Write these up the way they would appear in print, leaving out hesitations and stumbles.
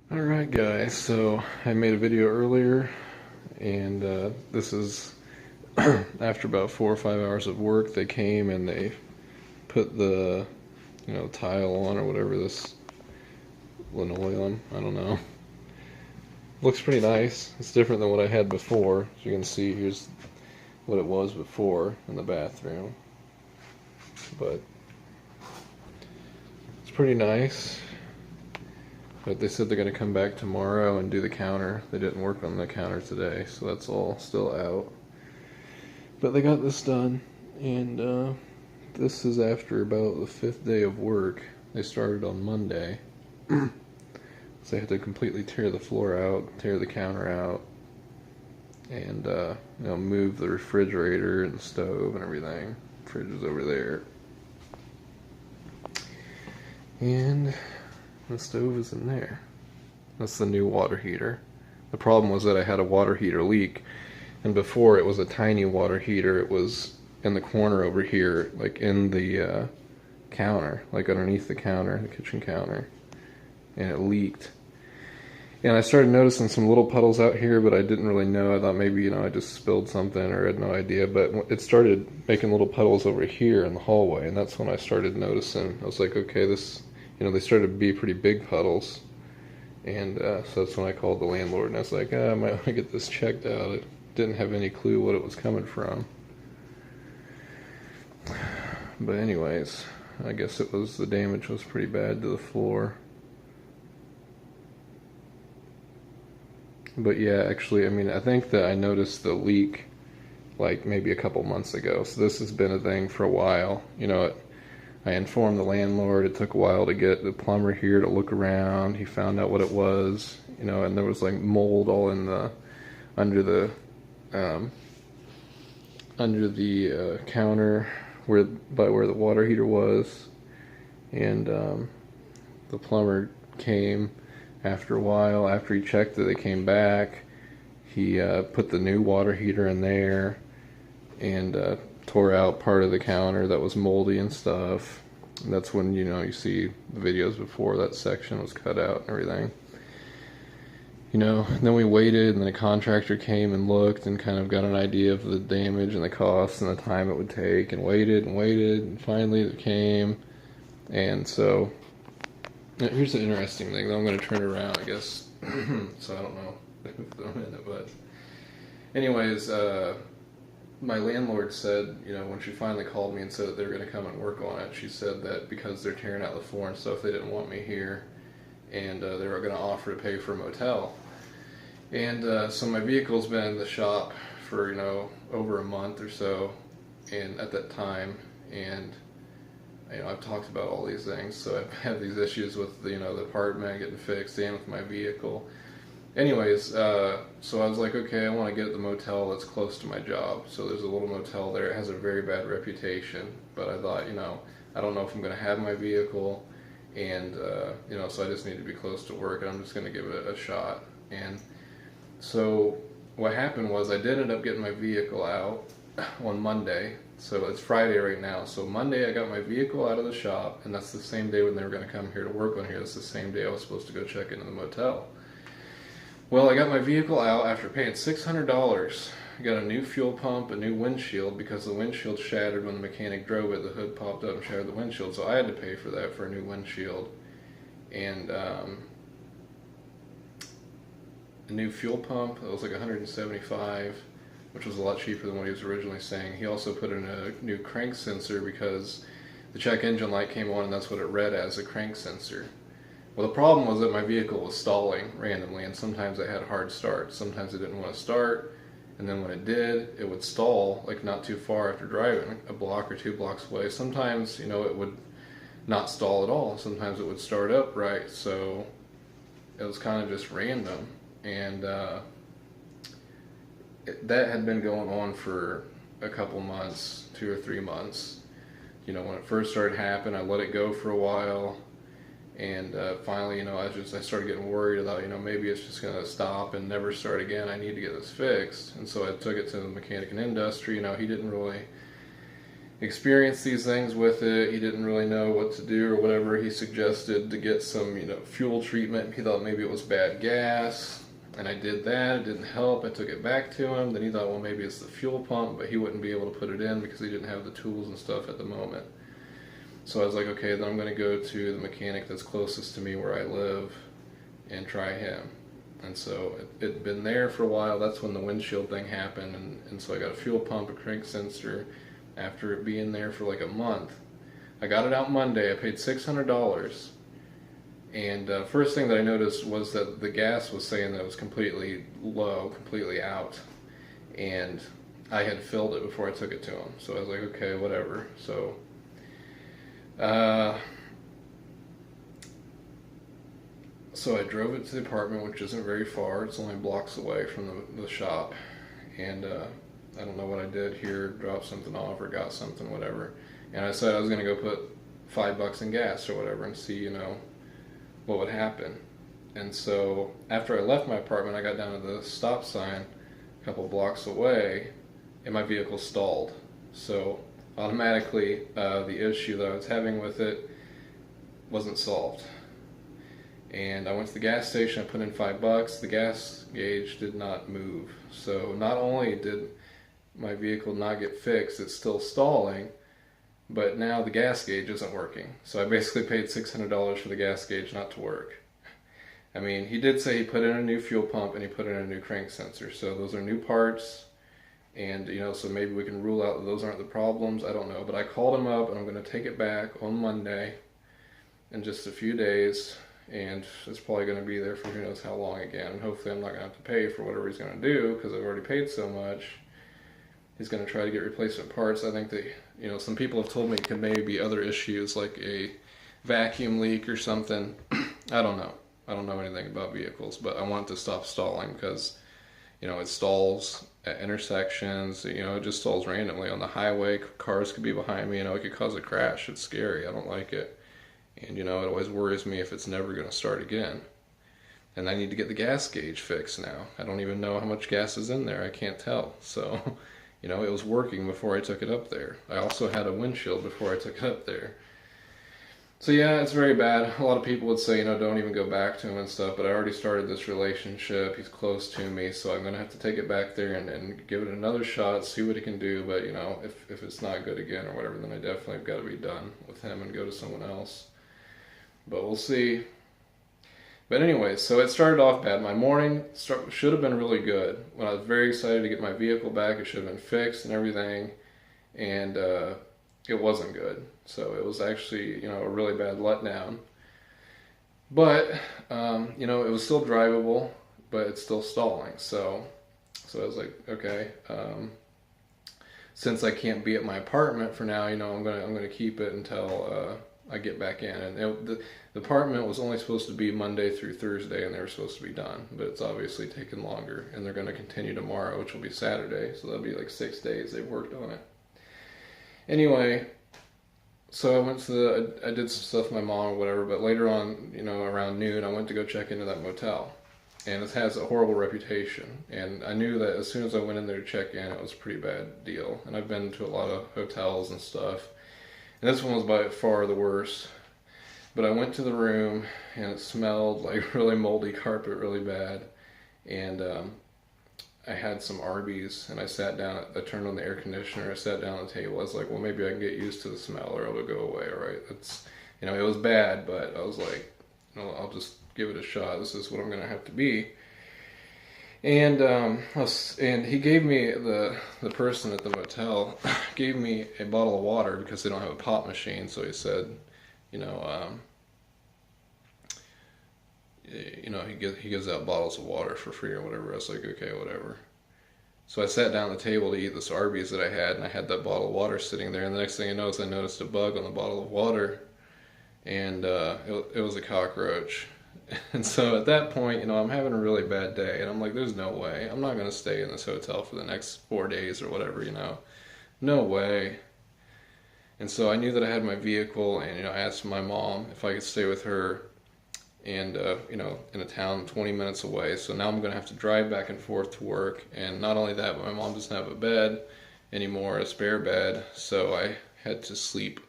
Alright guys, so I made a video earlier and this is after about 4 or 5 hours of work. They came and they put the tile on, or whatever, this linoleum, I don't know. Looks pretty nice. It's different than what I had before. As you can see, here's what it was before in the bathroom, but it's pretty nice. But they said they're going to come back tomorrow and do the counter. They didn't work on the counter today, so that's all still out. But they got this done, and this is after about the 5th day of work. They started on Monday. So they had to completely tear the floor out, tear the counter out, and move the refrigerator and the stove and everything. Fridge is over there. And the stove is in there. That's the new water heater. The problem was that I had a water heater leak, and before it was a tiny water heater. It was in the corner over here, like in the counter, like underneath the counter, the kitchen counter, and it leaked. And I started noticing some little puddles out here, but I didn't really know. I thought maybe, I just spilled something, or I had no idea. But it started making little puddles over here in the hallway, and that's when I started noticing. I was like, okay, this, they started to be pretty big puddles. And so that's when I called the landlord, and I was like, I might want to get this checked out. I didn't have any clue what it was coming from. But anyways, I guess the damage was pretty bad to the floor. But yeah, actually, I think that I noticed the leak like maybe a couple months ago. So this has been a thing for a while. I informed the landlord. It took a while to get the plumber here to look around. He found out what it was, and there was like mold all in the under the counter where the water heater was. And the plumber came after a while. After he checked it, they came back. He put the new water heater in there and tore out part of the counter that was moldy and stuff. And that's when you see the videos before, that section was cut out and everything. Then we waited, and then a contractor came and looked and kind of got an idea of the damage and the cost and the time it would take, and waited, and finally it came. And so here's the interesting thing. I'm going to turn it around, I guess. So I don't know if I'm in it, but anyways, my landlord said, when she finally called me and said that they were going to come and work on it, she said that because they're tearing out the floor and stuff, they didn't want me here, and they were going to offer to pay for a motel. And so my vehicle's been in the shop for, over a month or so, and at that time, and I've talked about all these things, so I've had these issues with the apartment getting fixed and with my vehicle. Anyways, so I was like, okay, I want to get the motel that's close to my job. So there's a little motel there. It has a very bad reputation, but I thought, I don't know if I'm going to have my vehicle, and so I just need to be close to work, and I'm just going to give it a shot. And so what happened was I did end up getting my vehicle out on Monday. So it's Friday right now. So Monday I got my vehicle out of the shop, and that's the same day when they were going to come here to work on here. That's the same day I was supposed to go check into the motel. Well, I got my vehicle out after paying $600. I got a new fuel pump, a new windshield, because the windshield shattered when the mechanic drove it. The hood popped up and shattered the windshield, so I had to pay for that, for a new windshield. And a new fuel pump, that was like $175, which was a lot cheaper than what he was originally saying. He also put in a new crank sensor because the check engine light came on, and that's what it read as, a crank sensor. Well, the problem was that my vehicle was stalling randomly, and sometimes I had a hard start. Sometimes it didn't want to start, and then when it did, it would stall, like not too far after driving, a block or 2 blocks away. Sometimes, it would not stall at all. Sometimes it would start up right, so it was kind of just random. And that had been going on for a couple months, 2 or 3 months. When it first started happening, I let it go for a while. And finally, I started getting worried about, maybe it's just going to stop and never start again. I need to get this fixed. And so I took it to the mechanic and industry. He didn't really experienced these things with it. He didn't really know what to do or whatever. He suggested to get some, fuel treatment. He thought maybe it was bad gas. And I did that. It didn't help. I took it back to him. Then he thought, well, maybe it's the fuel pump, but he wouldn't be able to put it in because he didn't have the tools and stuff at the moment. So I was like, okay, then I'm going to go to the mechanic that's closest to me where I live and try him. And so it'd been there for a while. That's when the windshield thing happened. And so I got a fuel pump, a crank sensor, after it being there for like a month. I got it out Monday. I paid $600. And first thing that I noticed was that the gas was saying that it was completely low, completely out. And I had filled it before I took it to him. So I was like, okay, whatever. So I drove it to the apartment, which isn't very far. It's only blocks away from the shop. And I don't know what I did here, dropped something off or got something, whatever. And I said I was going to go put $5 in gas or whatever and see, what would happen. And so after I left my apartment, I got down to the stop sign a couple blocks away and my vehicle stalled. So automatically the issue that I was having with it wasn't solved. And I went to the gas station, I put in $5, the gas gauge did not move. So not only did my vehicle not get fixed, it's still stalling, but now the gas gauge isn't working. So I basically paid $600 for the gas gauge not to work. I mean, he did say he put in a new fuel pump and he put in a new crank sensor. So those are new parts. And, so maybe we can rule out that those aren't the problems. I don't know. But I called him up and I'm going to take it back on Monday in just a few days. And it's probably going to be there for who knows how long again. And hopefully I'm not going to have to pay for whatever he's going to do because I've already paid so much. He's going to try to get replacement parts. I think that, some people have told me it could maybe be other issues like a vacuum leak or something. I don't know. I don't know anything about vehicles, but I want it to stop stalling because, it stalls at intersections. It just stalls randomly on the highway. Cars could be behind me. It could cause a crash. It's scary. I don't like it. And, it always worries me if it's never going to start again. And I need to get the gas gauge fixed now. I don't even know how much gas is in there. I can't tell. So, it was working before I took it up there. I also had a windshield before I took it up there. So yeah, it's very bad. A lot of people would say, don't even go back to him and stuff, but I already started this relationship. He's close to me, so I'm going to have to take it back there and give it another shot, see what he can do. But, if it's not good again or whatever, then I definitely have got to be done with him and go to someone else. But we'll see. But anyway, so it started off bad. My morning should have been really good. When I was very excited to get my vehicle back, it should have been fixed and everything. And it wasn't good. So it was actually, a really bad letdown. But, it was still drivable, but it's still stalling. So I was like, okay, since I can't be at my apartment for now, I'm gonna keep it until I get back in. And the apartment was only supposed to be Monday through Thursday, and they were supposed to be done, but it's obviously taken longer, and they're going to continue tomorrow, which will be Saturday, so that'll be like 6 days they've worked on it. Anyway, so I did some stuff with my mom or whatever, but later on, around noon, I went to go check into that motel, and it has a horrible reputation, and I knew that as soon as I went in there to check in, it was a pretty bad deal, and I've been to a lot of hotels and stuff, and this one was by far the worst. But I went to the room and it smelled like really moldy carpet really bad. And I had some Arby's and I sat down, I turned on the air conditioner, I sat down on the table. I was like, well, maybe I can get used to the smell or it'll go away, right? It was bad, but I was like, I'll just give it a shot. This is what I'm going to have to be. And and he gave me, the person at the motel gave me a bottle of water because they don't have a pop machine. So he said, he gives out bottles of water for free or whatever. I was like, okay, whatever. So I sat down at the table to eat this Arby's that I had, and I had that bottle of water sitting there. And the next thing I noticed a bug on the bottle of water, and it was a cockroach. And so at that point, I'm having a really bad day, and I'm like, there's no way. I'm not going to stay in this hotel for the next 4 days or whatever, No way. And so I knew that I had my vehicle, and, I asked my mom if I could stay with her, and, in a town 20 minutes away. So now I'm going to have to drive back and forth to work, and not only that, but my mom doesn't have a bed anymore, a spare bed. So I had to sleep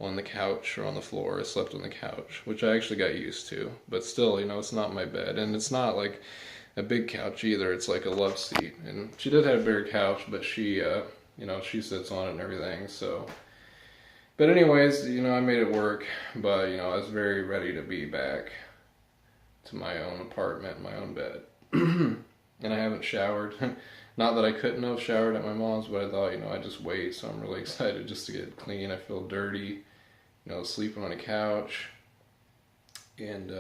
on the couch or on the floor. I slept on the couch, which I actually got used to. But still, you know, it's not my bed. And it's not like a big couch either. It's like a love seat. And she did have a bigger couch, but she, you know, she sits on it and everything. So, but anyways, you know, I made it work. But, you know, I was very ready to be back to my own apartment, my own bed. And I haven't showered. Not that I couldn't have showered at my mom's, but I thought, you know, I'd just wait. So I'm really excited just to get clean. I feel dirty, you know, sleeping on a couch. And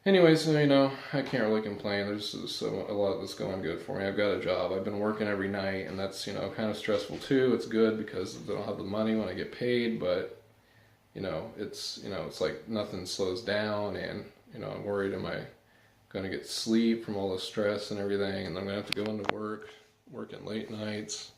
anyways, you know, I can't really complain. There's a lot that's going good for me. I've got a job. I've been working every night, and that's, you know, kind of stressful too. It's good because I don't have the money when I get paid, but, you know, it's like nothing slows down, and, you know, I'm worried, am I going to get sleep from all the stress and everything, and I'm going to have to go into work, working late nights.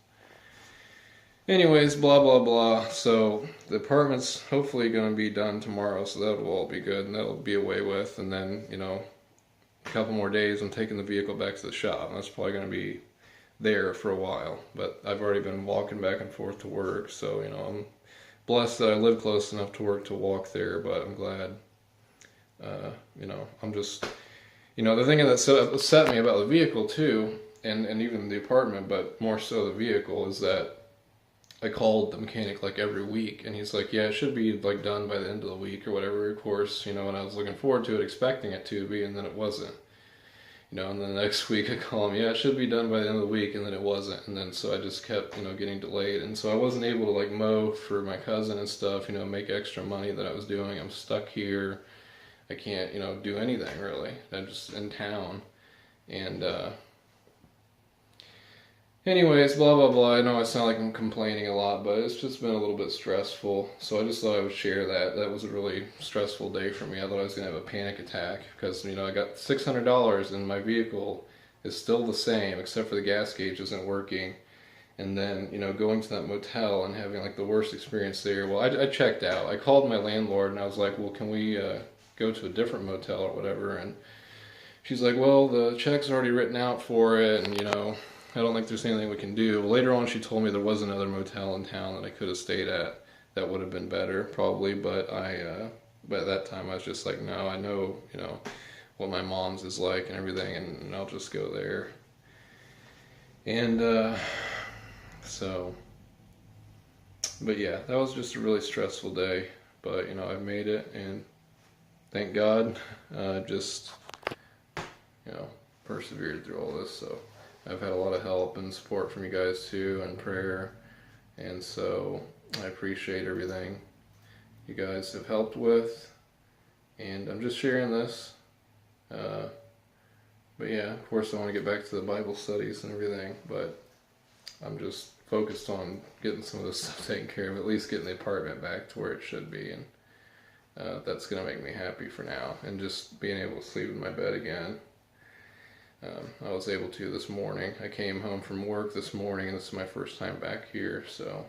Anyways, blah, blah, blah. So the apartment's hopefully going to be done tomorrow, so that will all be good, and that'll be away with. And then, you know, a couple more days, I'm taking the vehicle back to the shop. And that's probably going to be there for a while. But I've already been walking back and forth to work, so, you know, I'm blessed that I live close enough to work to walk there, but I'm glad. You know, I'm just... You know, the thing that upset me about the vehicle too, and even the apartment, but more so the vehicle, is that I called the mechanic like every week, and he's like, yeah, it should be like done by the end of the week or whatever, of course, you know, and I was looking forward to it, expecting it to be, and then it wasn't. You know, and then the next week I call him, yeah, it should be done by the end of the week, and then it wasn't, and then so I just kept, you know, getting delayed, and so I wasn't able to like mow for my cousin and stuff, you know, make extra money that I was doing. I'm stuck here. I can't, you know, do anything really. I'm just in town. And anyways, blah, blah, blah. I know I sound like I'm complaining a lot, but it's just been a little bit stressful. So I just thought I would share that. That was a really stressful day for me. I thought I was going to have a panic attack because, you know, I got $600 and my vehicle is still the same except for the gas gauge isn't working. And then, you know, going to that motel and having like the worst experience there. Well, I checked out. I called my landlord and I was like, well, can we go to a different motel or whatever? And she's like, well, the check's already written out for it, and, you know, I don't think there's anything we can do. Well, later on she told me there was another motel in town that I could have stayed at that would have been better probably, but but at that time I was just like, no, I know, you know, what my mom's is like and everything, and I'll just go there. And so, but yeah, that was just a really stressful day, but, you know, I've made it, and thank God, just, you know, persevered through all this. So I've had a lot of help and support from you guys too, and prayer, and so I appreciate everything you guys have helped with, and I'm just sharing this. But yeah, of course I want to get back to the Bible studies and everything, but I'm just focused on getting some of this stuff taken care of, at least getting the apartment back to where it should be, and that's going to make me happy for now, and just being able to sleep in my bed again. I was able to this morning. I came home from work this morning, and this is my first time back here, so.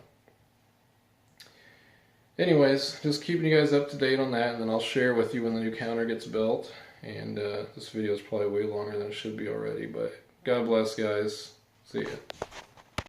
Anyways, just keeping you guys up to date on that, and then I'll share with you when the new counter gets built. And this video is probably way longer than it should be already, but God bless, guys. See ya.